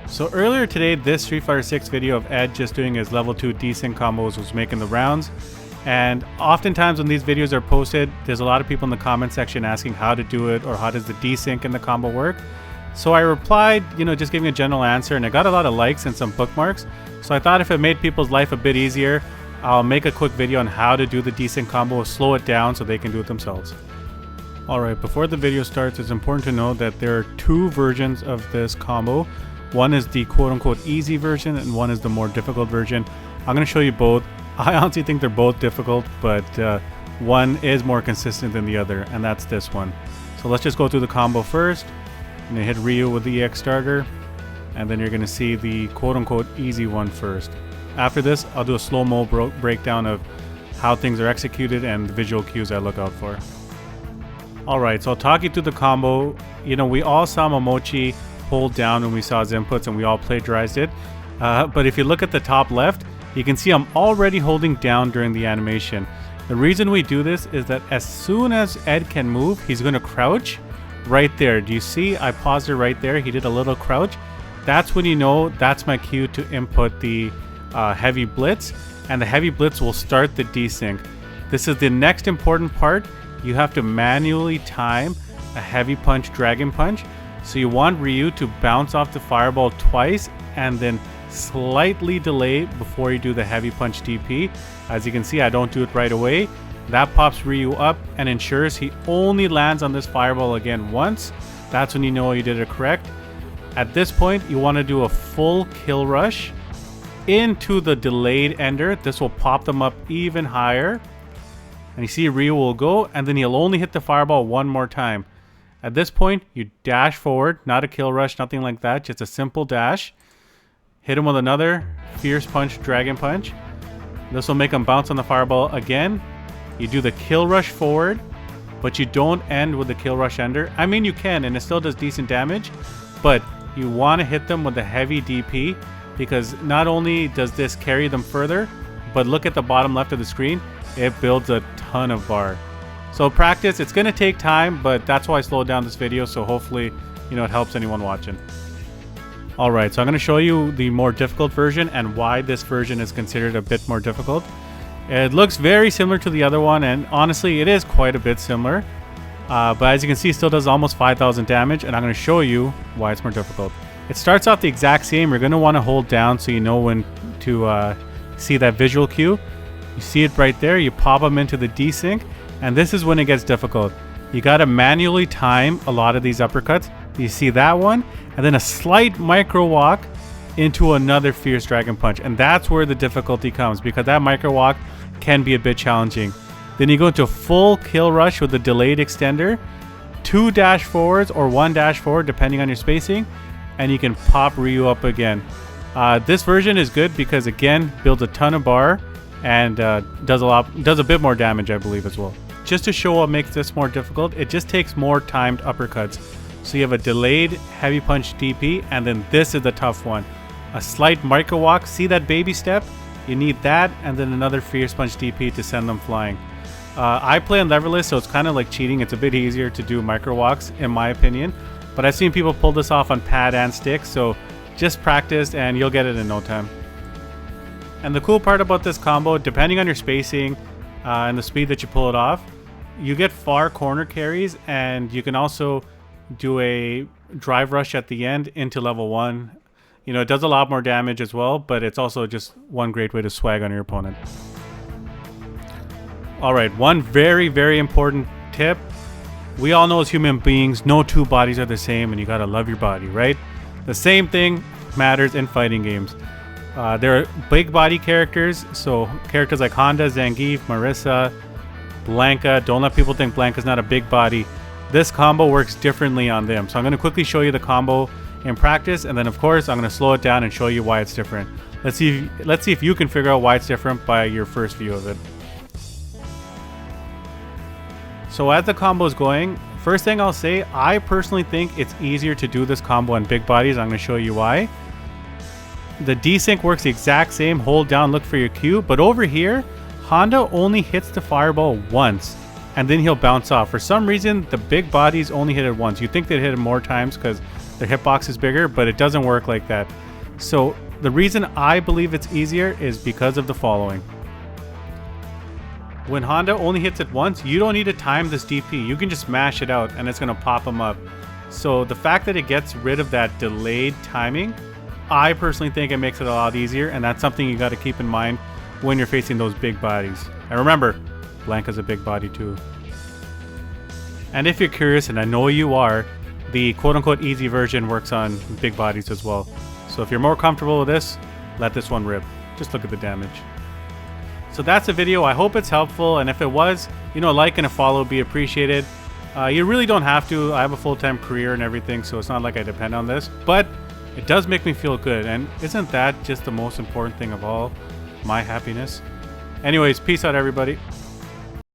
So earlier today, this Street Fighter 6 video of Ed just doing his level 2 desync combos was making the rounds. And oftentimes when these videos are posted, there's a lot of people in the comment section asking how to do it or how does the desync in the combo work. So I replied, just giving a general answer, and I got a lot of likes and some bookmarks. So I thought if it made people's life a bit easier, I'll make a quick video on how to do the desync combo, slow it down so they can do it themselves. Alright, before the video starts, it's important to know that there are two versions of this combo. One is the quote-unquote easy version and one is the more difficult version. I'm going to show you both. I honestly think they're both difficult, but one is more consistent than the other, and that's this one. So let's just go through the combo first. I'm going to hit Ryu with the EX starter, and then you're going to see the quote-unquote easy one first. After this, I'll do a slow-mo breakdown of how things are executed and the visual cues I look out for. Alright, so I'll talk you through the combo. We all saw Momochi hold down when we saw his inputs and we all plagiarized it. But if you look at the top left, you can see I'm already holding down during the animation. The reason we do this is that as soon as Ed can move, he's going to crouch right there. Do you see? I paused it right there. He did a little crouch. That's when you know that's my cue to input the heavy blitz, and the heavy blitz will start the desync. This is the next important part. You have to manually time a heavy punch, dragon punch. So you want Ryu to bounce off the fireball twice and then slightly delay before you do the heavy punch DP. As you can see, I don't do it right away. That pops Ryu up and ensures he only lands on this fireball again once. That's when you know you did it correct. At this point, you want to do a full kill rush into the delayed ender. This will pop them up even higher. And you see Ryu will go, and then he'll only hit the fireball one more time. At this point, you dash forward, not a kill rush, nothing like that, just a simple dash. Hit him with another fierce punch, dragon punch. This will make him bounce on the fireball again. You do the kill rush forward, but you don't end with the kill rush ender. I mean, you can, and it still does decent damage, but you want to hit them with the heavy DP, because not only does this carry them further, but look at the bottom left of the screen, it builds a ton of bar. So practice, it's going to take time, but that's why I slowed down this video, so hopefully, it helps anyone watching. Alright, so I'm going to show you the more difficult version and why this version is considered a bit more difficult. It looks very similar to the other one, and honestly, it is quite a bit similar. But as you can see, it still does almost 5,000 damage, and I'm going to show you why it's more difficult. It starts off the exact same. You're going to want to hold down so you know when to see that visual cue. You see it right there. You pop them into the desync. And this is when it gets difficult. You got to manually time a lot of these uppercuts. You see that one? And then a slight micro walk into another fierce dragon punch. And that's where the difficulty comes, because that micro walk can be a bit challenging. Then you go into a full kill rush with the delayed extender, 2 dash forwards or 1 dash forward depending on your spacing, and you can pop Ryu up again. This version is good because, again, builds a ton of bar and does a bit more damage, I believe, as well. Just to show what makes this more difficult, it just takes more timed uppercuts. So you have a delayed heavy punch DP, and then this is the tough one. A slight micro walk. See that baby step? You need that, and then another fierce punch DP to send them flying. I play on leverless, so it's kind of like cheating. It's a bit easier to do micro walks, in my opinion. But I've seen people pull this off on pad and stick, so just practice and you'll get it in no time. And the cool part about this combo, depending on your spacing and the speed that you pull it off, you get far corner carries, and you can also do a drive rush at the end into level 1. It does a lot more damage as well, but it's also just one great way to swag on your opponent. Alright, one very, very important tip. We all know as human beings, no two bodies are the same, and you gotta love your body, right? The same thing matters in fighting games. There are big body characters, so characters like Honda, Zangief, Marissa, Blanka. Don't let people think Blanka's not a big body. This combo works differently on them. So I'm going to quickly show you the combo in practice, and then of course I'm going to slow it down and show you why it's different. Let's see if you can figure out why it's different by your first view of it. So as the combo is going, first thing I'll say, I personally think it's easier to do this combo on big bodies. I'm going to show you why. The desync works the exact same. Hold down, look for your cue, but over here Honda only hits the fireball once, and then he'll bounce off. For some reason, the big bodies only hit it once. You think they'd hit it more times because their hitbox is bigger, but it doesn't work like that. So the reason I believe it's easier is because of the following. When Honda only hits it once, you don't need to time this DP. You can just mash it out and it's going to pop them up. So the fact that it gets rid of that delayed timing, I personally think it makes it a lot easier, and that's something you got to keep in mind when you're facing those big bodies. And remember, Blanka's a big body too. And if you're curious, and I know you are, the quote-unquote easy version works on big bodies as well. So if you're more comfortable with this, let this one rip. Just look at the damage. So that's the video. I hope it's helpful, and if it was, you know, like and a follow would be appreciated. You really don't have to. I have a full-time career and everything, so it's not like I depend on this, but it does make me feel good, and isn't that just the most important thing of all? My happiness. Anyways, peace out, everybody.